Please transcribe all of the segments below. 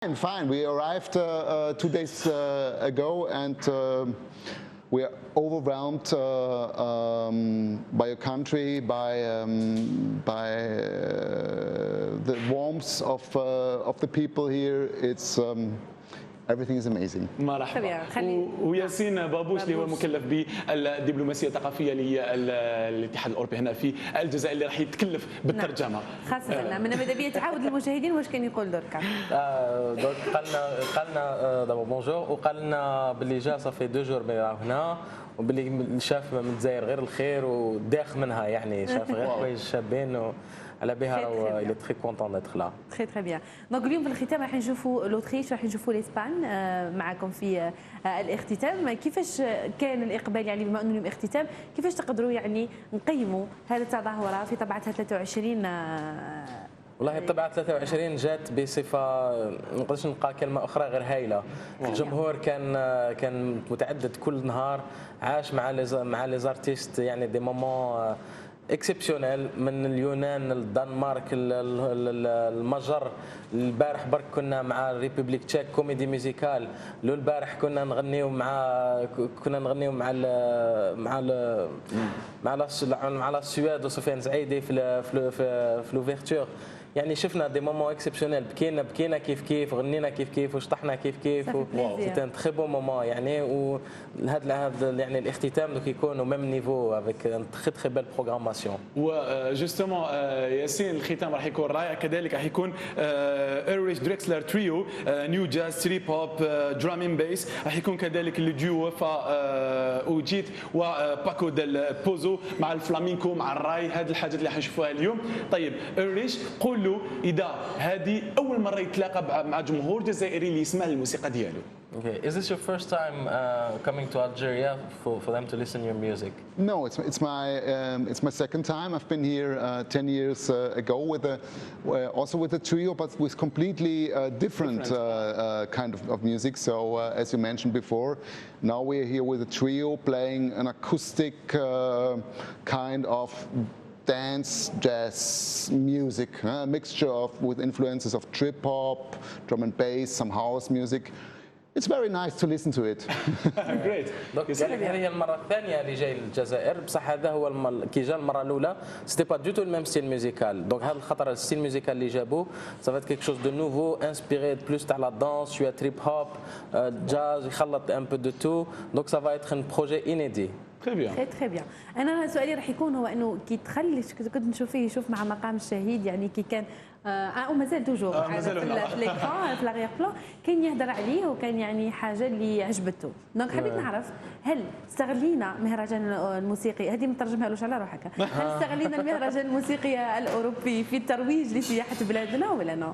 Fine. We arrived 2 days ago, and we are overwhelmed by your country, by the warmth of the people here. It's everything is amazing. مرحبا. وياسين بابوش اللي هو مكلف بالدبلوماسيه الثقافيه للاتحاد الاوروبي هنا في الجزائر اللي راح يتكلف بالترجمه. خاصة من ماذا بيا تعاود للمشاهدين واش كان يقول دركا. دونك قالنا دابا بونجور وقال لنا باللي جا صافي 2 جور هنا وباللي شاف من الجزائر غير الخير وداخ منها يعني شاف غير حوايج شابين على بها اللي تري كونتون ديتر لا. تري تري بيان. دونك اليوم في الختام راح نشوفوا الاوتريش راح نشوفوا الاسبان معكم في الاختتام. كيفاش كان الاقبال يعني بما انه اليوم اختتام كيفاش تقدروا يعني نقيموا هذا التظاهره في طبعتها 23؟ والله الطبعة 23 جات بصفة ما نقدرش نلقى كلمة أخرى غير هايلة. الجمهور كان متعدد كل نهار، عاش مع لي زارتيست يعني دي مومون اكسبسيونيل من اليونان للدنمارك المجر. البارح برك كنا مع الريبوبليك تشيك كوميدي ميوزيكال، لو البارح كنا نغنيو مع السويد وسفيان زعيدي في لوفيرتور. يعني شفنا دي مومون اكسبسيونيل، بكينا كيف غنينا كيف وشطحنا كيف سيتي ان تري بون مومون يعني. وهذا يعني الاختتام دوك يكون ميم نيفو افيك ان تري تري بيل بروغراماسيون. وجوستومون ياسين الختام راح يكون رائع، كذلك راح يكون ايريش دريكسلر تريو نيو جاز تري بوب درام ان بيس، راح يكون كذلك الديو اوجيت وباكو ديل بوزو مع الفلامينكو مع الراي. هذه الحاجات اللي حنشوفوها اليوم. طيب ايريش قول له اذا هذه اول مره يتلاقى مع جمهور جزائري اللي يسمع الموسيقى ديالو. Okay, is this your first time coming to Algeria for them to listen to your music? No, it's my second time. I've been here 10 years ago with also with a trio, but with completely different kind of music. So as you mentioned before, now we're here with a trio playing an acoustic kind of dance jazz music, a mixture with influences of trip hop, drum and bass, some house music. It's very nice to listen to it. Great. دونك هذه هي المره الثانيه اللي جاي للجزائر، بصح هذا هو كي جا المره الاولى سيتي با دو تو الميم ستيل ميوزيكال. دونك هذه الخطره الستيل ميوزيكال اللي جابوه صافات كيك شوز دو نوفو انسبيري بلوس تاع لا دانس شويه تريب هوب جاز يخلط ان بو دو تو. دونك سا فا ايتر ان بروجي انيدي. تري بيان تري بيان. انا سؤالي راح يكون هو انه كي تخلي كنت نشوف فيه يشوف مع مقام الشهيد يعني كي كان ومازال توجور في ليكران في لاغير بلان كان يهضر عليه وكان يعني حاجه اللي عجبته. دونك حبيت نعرف هل استغلينا مهرجان الموسيقي هذه مترجمها لوش على روحك، هل استغلينا المهرجان الموسيقي الاوروبي في الترويج لسياحه بلادنا ولا نو؟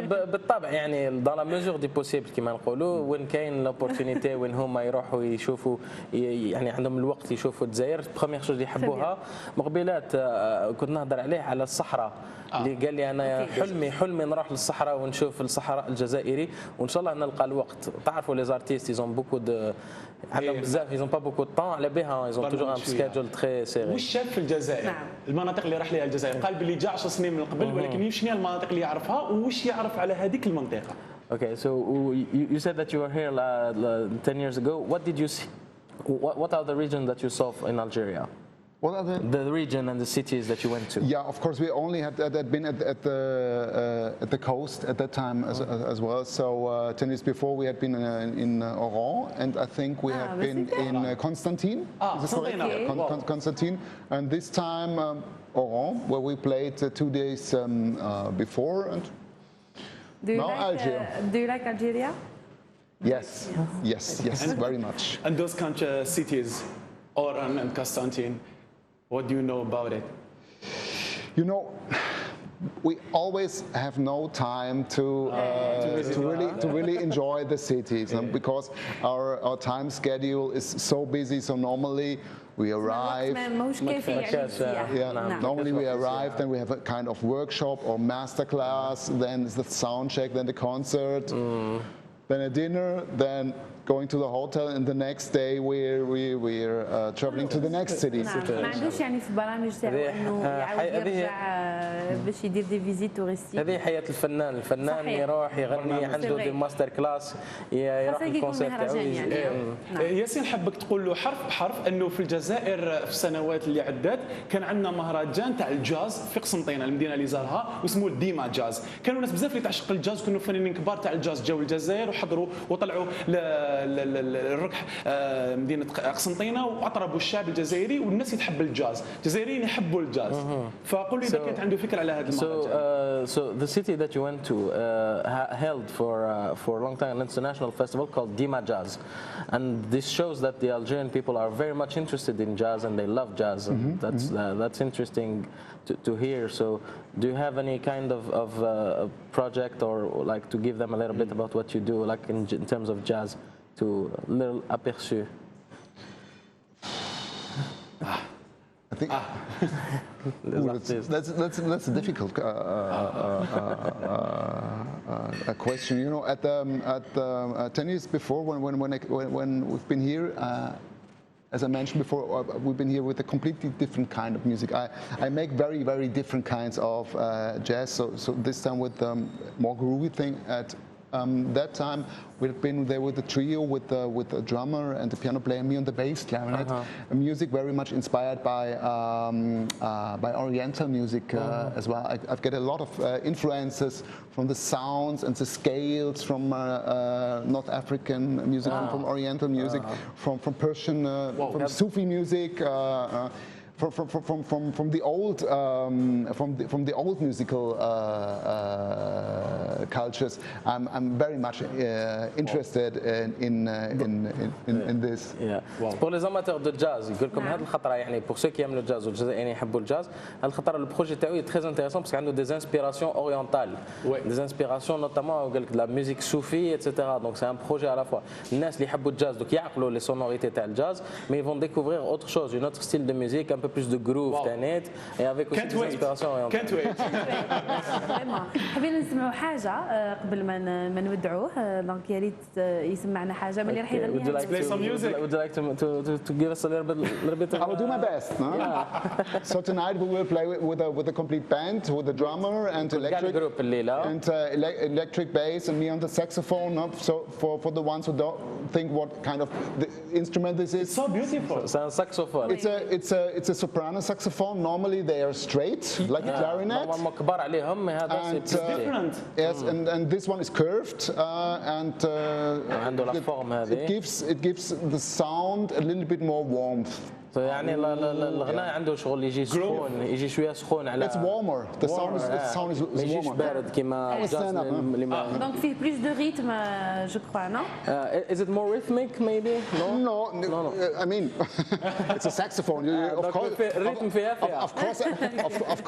بالطبع يعني دون لا ميزور دي بوسيبل كيما نقولوا، وين كاين لوبورتونيتي وين هما يروحوا يشوفوا يعني عندهم الوقت يشوفوا الجزائر. بروميير شوز اللي يحبوها مقبلات كنت نهضر عليه على الصحراء اللي قال لي انا حلمي نروح للصحراء ونشوف الصحراء الجزائري وان شاء الله نلقى الوقت. تعرفوا لي زارتيست يزون بوكو دو عندهم بزاف يزون با بوكو طون على بها يزون توجور ان سكادجول تري سيري. وش شاف في الجزائر؟ نعم. المناطق اللي راح لها الجزائر قال باللي جا 10 سنين من قبل، ولكن شنو هي المناطق اللي يعرفها وش يعرف على هذيك المنطقه؟ Okay, so you said that you were here 10 years ago. What did you see? What are the regions that you saw in Algeria? What are the region and the cities that you went to? Yeah, of course we only had been at the coast at that time as well. So 10 years before we had been in Oran, and I think we had been in Constantine. Is this correct? Constantine, and this time Oran, where we played 2 days before, and now Algeria. Do you like Algeria? Yes, very much. And those cities, Oran and Constantine, what do you know about it? You know, we always have no time to really enjoy the cities because our time schedule is so busy. So normally we arrive. Normally we arrive, then we have a kind of workshop or master class, then the sound check, then the concert. then a dinner, then going to the hotel, and the next day we're traveling to the next city. ما عندوش يعني في البرامج تاعو انه يعاود يرجع باش يدير دي فيزيت توريستيك. هذه حياه الفنان صحيح. يروح يغني عنده دي ماستر كلاس يروح الكونسيرت تاعو. ياسين حبك تقول له حرف بحرف انه في الجزائر في السنوات اللي عدات كان عندنا مهرجان تاع الجاز في قسنطينه المدينه اللي زارها واسمه ديما جاز. كانوا ناس بزاف اللي تعشق الجاز وكانوا فنانين كبار تاع الجاز جاوا الجزائر وحضروا وطلعوا الركح مدينه قسنطينه واطربوا الشعب الجزائري والناس يتحب الجاز، الجزائريين يحبوا الجاز. فقول لي اذا كانت عنده فكره على هذا المهرجان. So the city that you went to held for a long time an international festival called Dima Jazz, and this shows that the Algerian people are very much interested in jazz and they love jazz, and that's interesting to hear. So do you have any kind of project or like to give them a little bit about what you do, like in terms of jazz, to little aperçu? I think that's a difficult question. You know, at 10 years before, when we've been here, as I mentioned before, we've been here with a completely different kind of music. I make very different kinds of jazz. So this time with more groovy thing. At that time, we've been there with a trio with a drummer and a piano player, me on the bass clarinet. Music very much inspired by Oriental music as well. I've got a lot of influences from the sounds and the scales from North African music, from Oriental music, from Persian, from Sufi music. From the old musical cultures, I'm very much interested in this. Pour les amateurs de jazz, يقول لكم هذه الخطرة يعني pour ceux qui aiment le jazz والجزائريين يحبوا الجاز، هذه الخطرة البروجي تاعو très intéressant parce عنده des inspirations orientales, des inspirations notamment قال لك de la musique soufie, etc. Donc c'est un projet à la fois. الناس اللي يحبوا الجاز دوك يعقلوا les sonorités تاع الجاز, mais ils vont découvrir autre chose, une autre style de musique, un peu plus de groove تانيت et avec aussi des inspirations orientales. Can't wait. حابين نسمعوا حاجة قبل ما نودعوه، دونك يا ريت يسمعنا حاجة من اللي راح يغنيها. Would you like to play some music? Would you like to give us a little bit? I will do my best. So tonight we will play with a complete band, with a drummer and electric bass and me on the saxophone. So for the ones who don't think what kind of the instrument this is. So beautiful. C'est un saxophone. It's a soprano saxophone. Normally they are straight, like a clarinet. كبار عليهم هذا c'est different. Yes, and this one is curved, and it gives the sound a little bit more warmth. يعني الغناء عنده شغل يجي سخون, يجي شويه سخون على. It's warmer. The sound is ما يجيش بارد كيما الجاز اللي ما. دونك فيه plus de rythme, je crois, non? Is it more rhythmic maybe? No. I mean, it's a saxophone. Of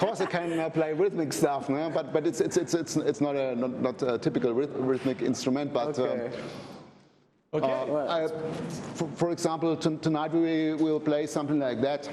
course, I can play rhythmic stuff, no? But it's not a typical rhythmic instrument, but. Okay. For example, tonight we will play something like that.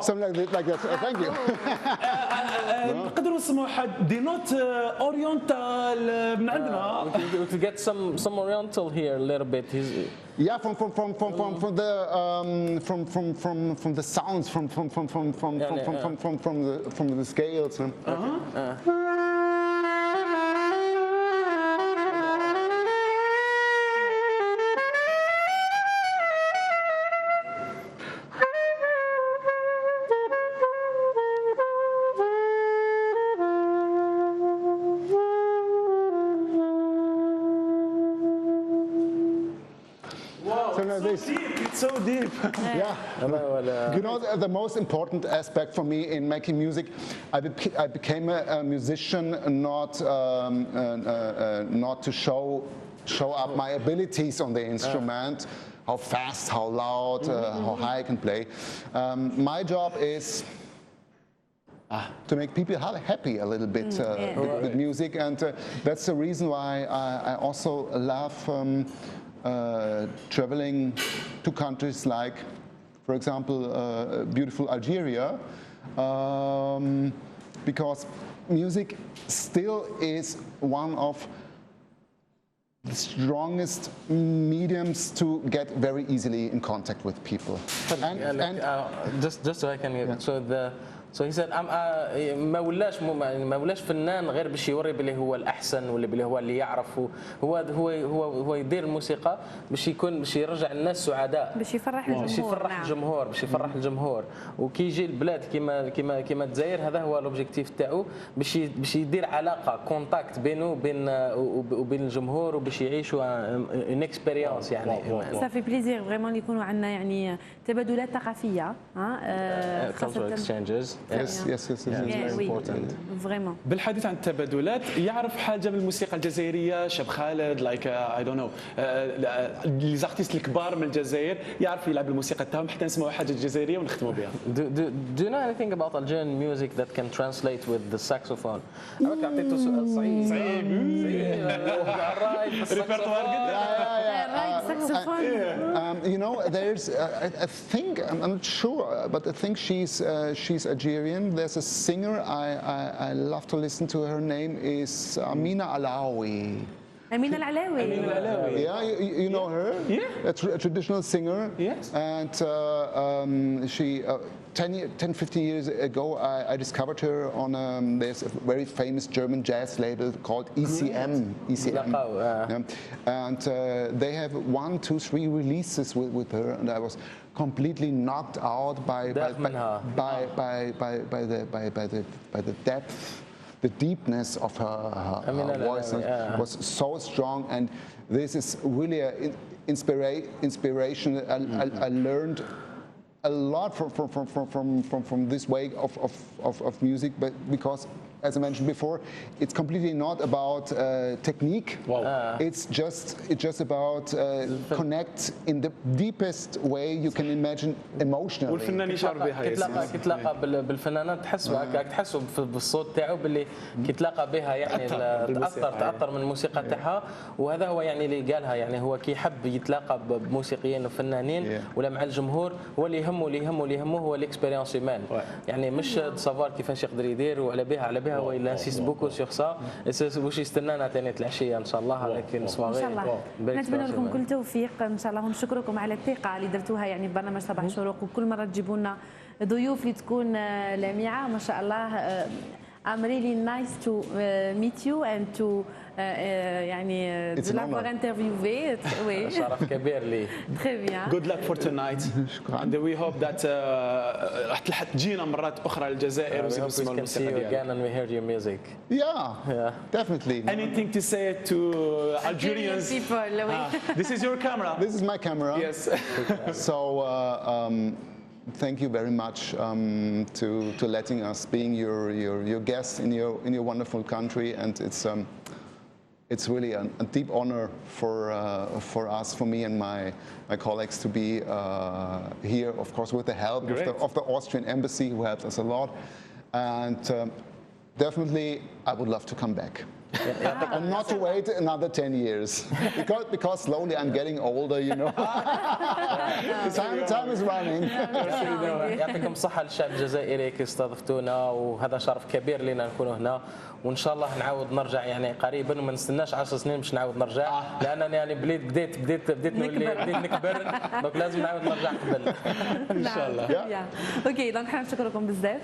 Something like that. Thank you. نقدروا نسمعوا حد دي نوت اورينتال من عندنا. We could get some oriental here a little bit. Yeah, from the sounds, from the scales. please. It's so deep. Yeah. You know, the most important aspect for me in making music, I became a musician not to show up my abilities on the instrument, how fast, how loud, how high I can play. My job is to make people happy a little bit with music, and that's the reason why I also love traveling to countries like, for example, beautiful Algeria, because music still is one of the strongest mediums to get very easily in contact with people. Just so I can get So he said ما ولاش فنان غير باش يوري بلي هو الاحسن ولا بلي هو اللي يعرف هو يدير الموسيقى باش يرجع الناس سعداء، باش يفرح الجمهور. باش يفرح الجمهور وكي يجي البلاد كيما الجزائر، هذا هو لوبجيكتيف تاعو، باش يدير علاقه كونتاكت بينه وبين الجمهور، وباش يعيشوا ان اكسبيريونس. يعني صافي بليزير فريمون يكونوا عندنا يعني تبادلات ثقافيه، cultural exchanges. Yes, very important. Vraiment. بالحديث عن التبادلات، يعرف حاجه من الموسيقى الجزائريه شاب خالد لايك اي دون نو لي زارتيست الكبار من الجزائر يعرف يلعب الموسيقى تاعهم حتى نسمعوا حاجه جزائريه ونختموا بها. Do you know anything about Algerian music that can translate with the saxophone? أنا عطيته سؤال صعيب. ريبرتوار You know, there's I think I'm not sure, but I think she's Algerian. There's a singer I love to listen to. Her name is Amina Alaoui. Amina Alaoui. Yeah, you know her? Yeah. A traditional singer. Yes. And she 10-15 years ago I discovered her on there's a very famous German jazz label called ECM. And they have 1, 2, 3 releases with her, and I was completely knocked out by the depth, the deepness of her voice. It was so strong, and this is really an inspiration. I learned a lot from this way of music, but because, as I mentioned before, it's completely not about technique. It's just about connect in the deepest way you can imagine emotionally. والفنان يشعر بها. كتلاقى بالفنانات تحسوا بالصوت تاعو باللي كيتلاقى بها، يعني تاثر من الموسيقى تاعها، وهذا هو يعني اللي قالها. يعني هو كي يحب يتلاقى بموسيقيين وفنانين ولا مع الجمهور، هو اللي يهمه هو الاكسبيريونس هيومان، يعني مش سافوار كيفاش يقدر يدير وعلى بها هو إلا انسيست بوكو سيغ سا. واش يستنانا ثاني العشيه ان شاء الله، لكن ان شاء الله نتمنى لكم كل توفيق ان شاء الله، ونشكركم على الثقه اللي درتوها يعني ببرنامج صباح الشروق، وكل مره تجيبوا لنا ضيوف اللي تكون لامعه ما شاء الله. I'm really nice to meet you and to يعني de l'avoir interviewé. Oui. شرف كبير لي. Très bien. Good luck for tonight. And we hope that راح تجينا مرات أخرى للجزائر ونسمع الموسيقى ديالك. Again and we heard your music. Yeah, definitely. Anything to say to Algerians? People. This is your camera. This is my camera. Yes. So. Thank you very much to letting us being your guest in your wonderful country, and it's really a deep honor for us, for me and my colleagues, to be here, of course, with the help of the Austrian embassy, who helped us a lot, and definitely I would love to come back. And not to wait another 10 years, because slowly I'm getting older, you know. Time is running. يعطيكم الصحة للشعب الجزائري كي استضفتونا، وهذا شرف كبير لنا نكونوا هنا، وان شاء الله نعاود نرجع يعني قريبا، وما نستناش 10 سنين باش نعاود نرجع، لانني يعني بديت نكبر، دونك لازم نعاود نرجع قبل. ان شاء الله. اوكي، دونك حنا نشكركم بزاف.